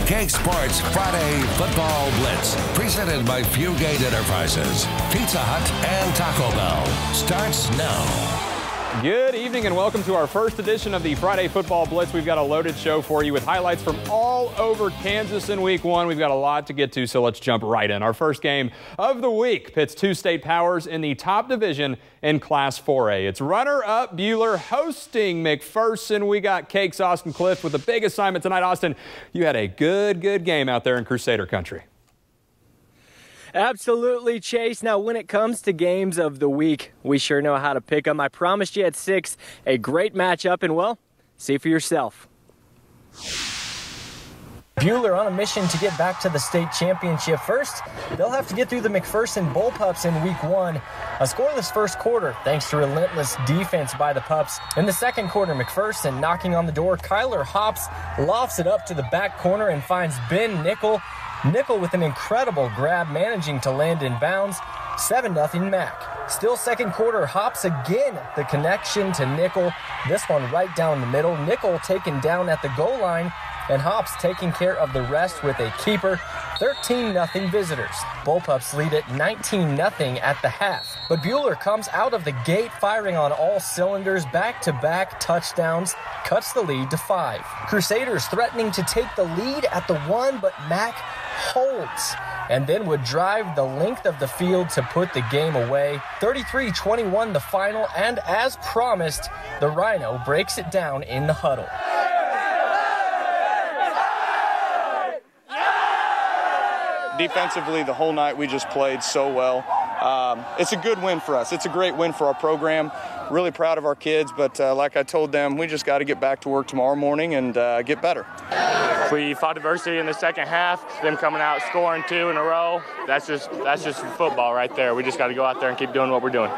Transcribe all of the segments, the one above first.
KAKE Sports Friday Football Blitz, presented by Fugate Enterprises, Pizza Hut, and Taco Bell, starts now. Good evening and welcome to our first edition of the Friday Football Blitz. We've got a loaded show for you with highlights from all over Kansas in week one. We've got a lot to get to, so let's jump right in. Our first game of the week pits two state powers in the top division in Class 4A. It's runner-up Buhler hosting McPherson. We got KAKE's Austin Clift with a big assignment tonight. Austin, you had a good game out there in Crusader Country. Absolutely, Chase. Now, when it comes to games of the week, we sure know how to pick them. I promised you at 6 a great matchup, and, well, see for yourself. Buhler on a mission to get back to the state championship. First, they'll have to get through the McPherson Bullpups in week one. A scoreless first quarter thanks to relentless defense by the Pups. In the second quarter, McPherson knocking on the door. Kyler Hops lofts it up to the back corner and finds Ben Nickel. Nickel with an incredible grab, managing to land in bounds. 7-0 Mac. Still second quarter, Hops again, the connection to Nickel. This one right down the middle. Nickel taken down at the goal line, and Hops taking care of the rest with a keeper. 13-0 visitors. Bullpups lead it 19-0 at the half. But Buhler comes out of the gate firing on all cylinders. Back-to-back touchdowns cuts the lead to 5. Crusaders threatening to take the lead at the 1, but Mac holds and then would drive the length of the field to put the game away. 33-21 the final, and as promised, the Rhino breaks it down in the huddle. Defensively, the whole night we just played so well. It's a good win for us. It's a great win for our program. Really proud of our kids, but like I told them, we just got to get back to work tomorrow morning and get better. We fought adversity in the second half. Them coming out scoring 2 in a row. That's just football right there. We just got to go out there and keep doing what we're doing.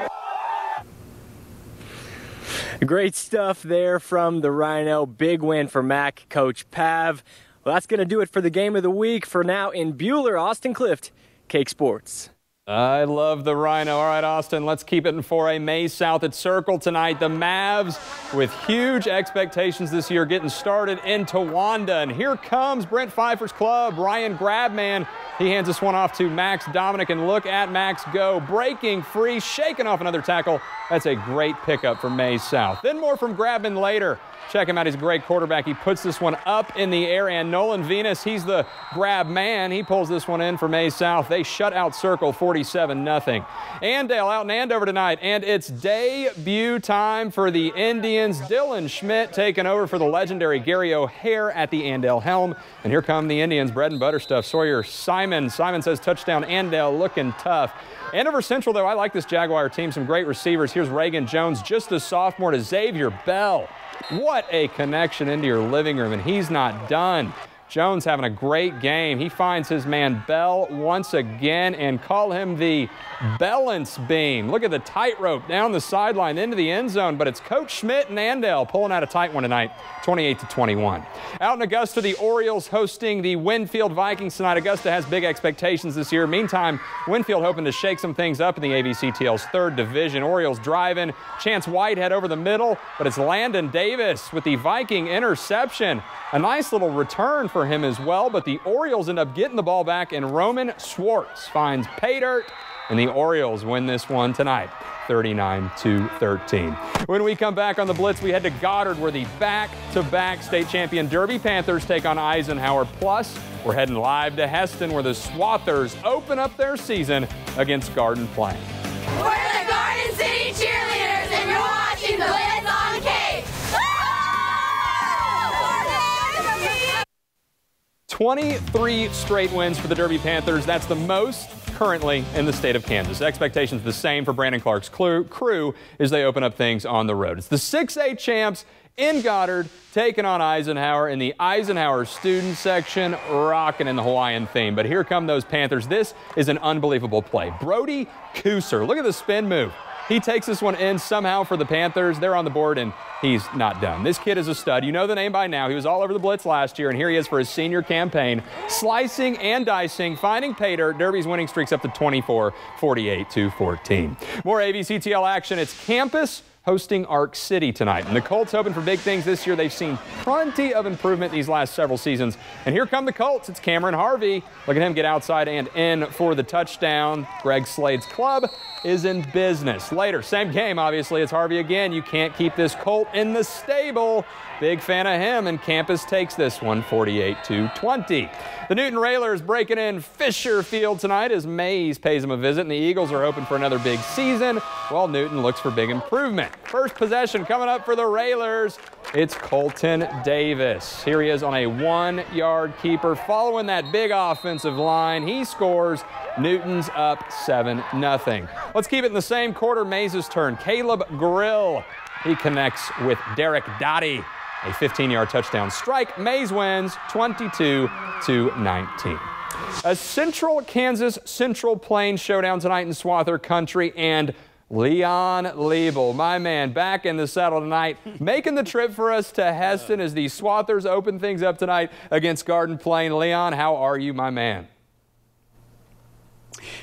Great stuff there from the Rhino. Big win for Mac, Coach Pav. Well, that's going to do it for the game of the week. For now, in Buhler, Austin Clift, KAKE Sports. I love the Rhino. All right, Austin, let's keep it in 4A. May South at Circle tonight. The Mavs with huge expectations this year getting started in Towanda. And here comes Brent Pfeiffer's club, Ryan Grabman. He hands this one off to Max Dominic, and look at Max go. Breaking free, shaking off another tackle. That's a great pickup for May South. Then more from Grabman later. Check him out. He's a great quarterback. He puts this one up in the air, and Nolan Venus, he's the grab man. He pulls this one in for May South. They shut out Circle 47-0. Andale out in Andover tonight, and it's debut time for the Indians. Dylan Schmidt taking over for the legendary Gary O'Hare at the Andale helm. And here come the Indians, bread and butter stuff. Sawyer Simon says touchdown. Andale looking tough. Andover Central, though, I like this Jaguar team. Some great receivers. Here's Reagan Jones, just a sophomore, to Xavier Bell. What a connection into your living room, and he's not done. Jones having a great game. He finds his man Bell once again, and call him the balance beam. Look at the tightrope down the sideline into the end zone, but it's Coach Schmidt and Andale pulling out a tight one tonight, 28-21. Out in Augusta, the Orioles hosting the Winfield Vikings tonight. Augusta has big expectations this year. Meantime, Winfield hoping to shake some things up in the ABCTL's third division. Orioles driving. Chance Whitehead over the middle, but it's Landon Davis with the Viking interception. A nice little return for him as well, but the Orioles end up getting the ball back, and Roman Swartz finds pay dirt, and the Orioles win this one tonight, 39-13. When we come back on the Blitz, we head to Goddard, where the back-to-back state champion Derby Panthers take on Eisenhower. Plus, we're heading live to Heston, where the Swathers open up their season against Garden Plain. We're the Garden City Cheerleaders, and you're watching the Blitz on KAKE. 23 straight wins for the Derby Panthers. That's the most currently in the state of Kansas. Expectations the same for Brandon Clark's crew as they open up things on the road. It's the 6A champs in Goddard taking on Eisenhower in the Eisenhower student section, rocking in the Hawaiian theme. But here come those Panthers. This is an unbelievable play. Brody Kuser, look at the spin move. He takes this one in somehow for the Panthers. They're on the board, and he's not done. This kid is a stud. You know the name by now. He was all over the Blitz last year, and here he is for his senior campaign, slicing and dicing, finding pay dirt. Derby's winning streaks up to 24, 48-14. More ABCTL action. It's campus hosting Ark City tonight. And the Colts hoping for big things this year. They've seen plenty of improvement these last several seasons. And here come the Colts. It's Cameron Harvey. Look at him get outside and in for the touchdown. Greg Slade's club is in business. Later, same game, obviously. It's Harvey again. You can't keep this Colt in the stable. Big fan of him, and Campus takes this one 48-20. The Newton Railers breaking in Fisher Field tonight as Mays pays them a visit, and the Eagles are open for another big season while Newton looks for big improvement. First possession coming up for the Railers. It's Colton Davis. Here he is on a 1-yard keeper following that big offensive line. He scores. Newton's up 7-0. Let's keep it in the same quarter. Mays' turn. Caleb Grill. He connects with Derek Dottie. A 15-yard touchdown strike. Mays wins 22-19. A Central Kansas Central Plains showdown tonight in Swather Country, and Leon Liebel, my man, back in the saddle tonight, making the trip for us to Heston as the Swathers open things up tonight against Garden Plain. Leon, how are you, my man?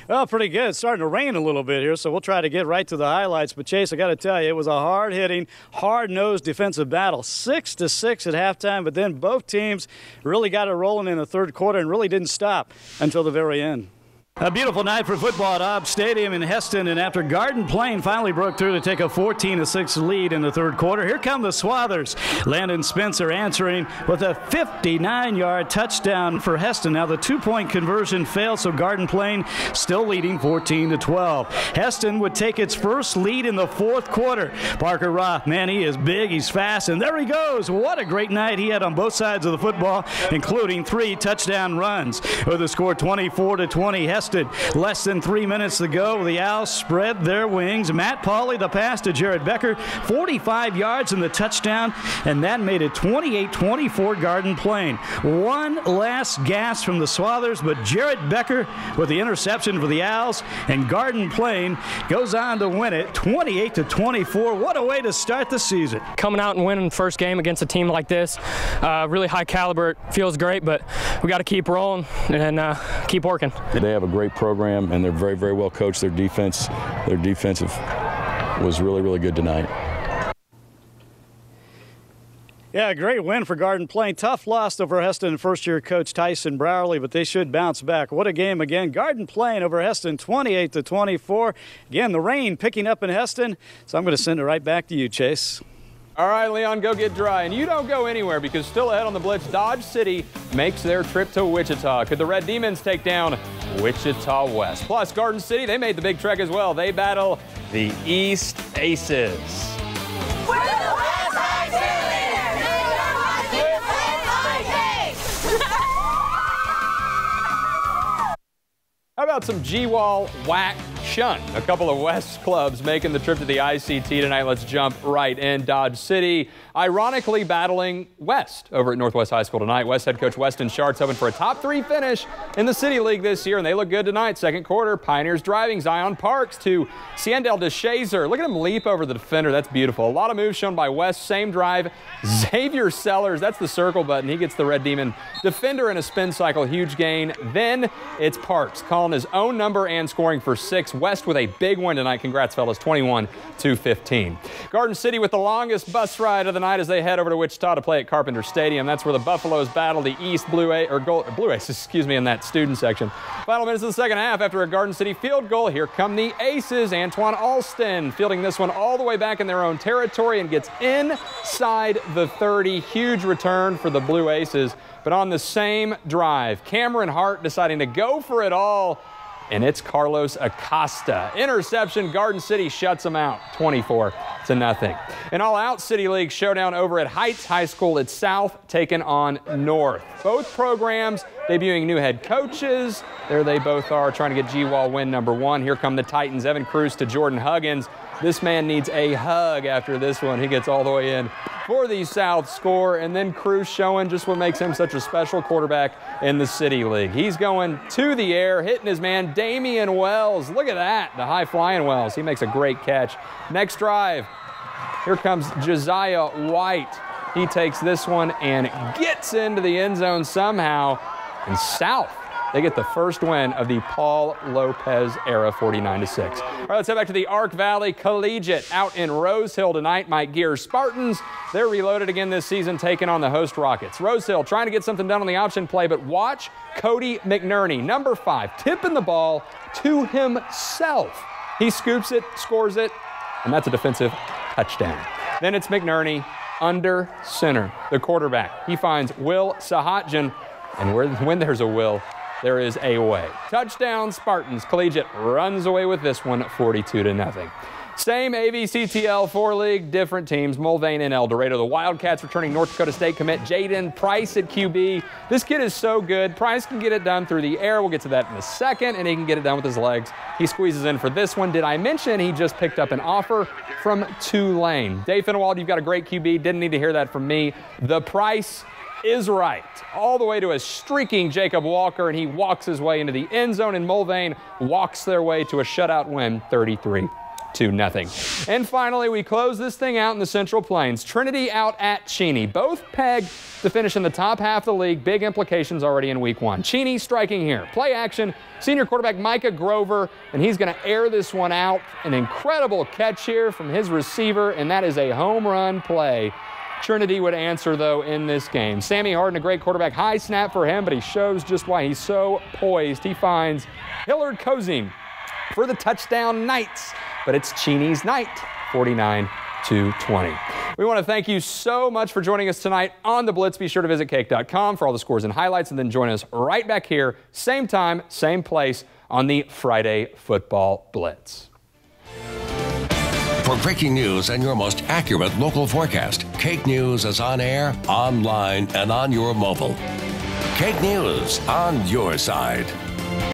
Well, pretty good. It's starting to rain a little bit here, so we'll try to get right to the highlights. But, Chase, I got to tell you, it was a hard-hitting, hard-nosed defensive battle. 6-6 at halftime, but then both teams really got it rolling in the third quarter and really didn't stop until the very end. A beautiful night for football at Obb Stadium in Heston, and after Garden Plain finally broke through to take a 14-6 lead in the third quarter, here come the Swathers. Landon Spencer answering with a 59-yard touchdown for Heston. Now the two-point conversion failed, so Garden Plain still leading 14-12. Heston would take its first lead in the fourth quarter. Parker Roth, man, he is big, he's fast, and there he goes. What a great night he had on both sides of the football, including 3 touchdown runs. With the score 24-20, Heston less than 3 minutes to go. The Owls spread their wings. Matt Pauley, the pass to Jared Becker, 45 yards in the touchdown, and that made it 28-24 Garden Plain. One last gasp from the Swathers, but Jared Becker with the interception for the Owls, and Garden Plain goes on to win it 28-24. What a way to start the season. Coming out and winning the first game against a team like this, really high caliber, it feels great, but we got to keep rolling and keep working. They have a great program, and they're very, very well coached. Their defensive was really, really good tonight. Yeah, a great win for Garden Plain. Tough loss over Heston first-year coach Tyson Browerly, but they should bounce back. What a game again. Garden Plain over Heston 28-24. Again, the rain picking up in Heston, so I'm going to send it right back to you, Chase. All right, Leon, go get dry. And you don't go anywhere because still ahead on the Blitz, Dodge City makes their trip to Wichita. Could the Red Demons take down Wichita West? Plus, Garden City, they made the big trek as well. They battle the East Aces. We're the West Side Cheerleaders, and you're watching the Blitz on KAKE. How about some G-Wall whack shunt? A couple of West clubs making the trip to the ICT tonight. Let's jump right in. Dodge City, ironically battling West over at Northwest High School tonight. West head coach Weston Shart's hoping for a top 3 finish in the City League this year, and they look good tonight. Second quarter, Pioneers driving. Zion Parks to Siandel DeShazer. Look at him leap over the defender. That's beautiful. A lot of moves shown by West. Same drive. Xavier Sellers, that's the circle button. He gets the Red Demon defender in a spin cycle. Huge gain. Then it's Parks calling his own number and scoring for 6. West with a big win tonight. Congrats, fellas. 21-15. Garden City with the longest bus ride of the night as they head over to Wichita to play at Carpenter Stadium. That's where the Buffaloes battle the East Blue Aces, excuse me, in that student section. Final minutes of the second half after a Garden City field goal. Here come the Aces. Antoine Alston fielding this one all the way back in their own territory and gets inside the 30. Huge return for the Blue Aces. But on the same drive, Cameron Hart deciding to go for it all, and it's Carlos Acosta. Interception. Garden City shuts them out 24-0. An all-out City League showdown over at Heights High School at South, taking on North. Both programs debuting new head coaches. There they both are, trying to get G-Wall win number 1. Here come the Titans. Evan Cruz to Jordan Huggins. This man needs a hug after this one. He gets all the way in for the South score, and then Cruz showing just what makes him such a special quarterback in the City League. He's going to the air, hitting his man Damian Wells. Look at that, the high-flying Wells. He makes a great catch. Next drive, here comes Josiah White. He takes this one and gets into the end zone somehow, and South They get the first win of the Paul Lopez era, 49-6. All right, let's head back to the Ark Valley Collegiate out in Rose Hill tonight. Mike Gear's Spartans, they're reloaded again this season, taking on the host Rockets. Rose Hill trying to get something done on the option play, but watch Cody McNerney, number 5, tipping the ball to himself. He scoops it, scores it, and that's a defensive touchdown. Then it's McNerney under center, the quarterback. He finds Will Sahatjan, and when there's a Will, there is a way. Touchdown Spartans. Collegiate runs away with this one, 42-0. Same AVCTL 4 league, different teams. Mulvane and El Dorado. The Wildcats returning North Dakota State commit Jaden Price at QB. This kid is so good. Price can get it done through the air. We'll get to that in a second, and he can get it done with his legs. He squeezes in for this one. Did I mention he just picked up an offer from Tulane? Dave Finewald, you've got a great QB. Didn't need to hear that from me. The price is right. All the way to a streaking Jacob Walker, and he walks his way into the end zone, and Mulvane walks their way to a shutout win, 33-0. And finally, we close this thing out in the Central Plains. Trinity out at Cheney. Both pegged to finish in the top half of the league. Big implications already in week 1. Cheney striking here. Play action. Senior quarterback Micah Grover, and he's going to air this one out. An incredible catch here from his receiver, and that is a home run play. Trinity would answer, though, in this game. Sammy Harden, a great quarterback. High snap for him, but he shows just why he's so poised. He finds Hillard Kozing for the touchdown Knights, but it's Cheney's night, 49-20. We want to thank you so much for joining us tonight on the Blitz. Be sure to visit KAKE.com for all the scores and highlights, and then join us right back here, same time, same place, on the Friday Football Blitz. For breaking news and your most accurate local forecast, KAKE News is on air, online, and on your mobile. KAKE News, on your side.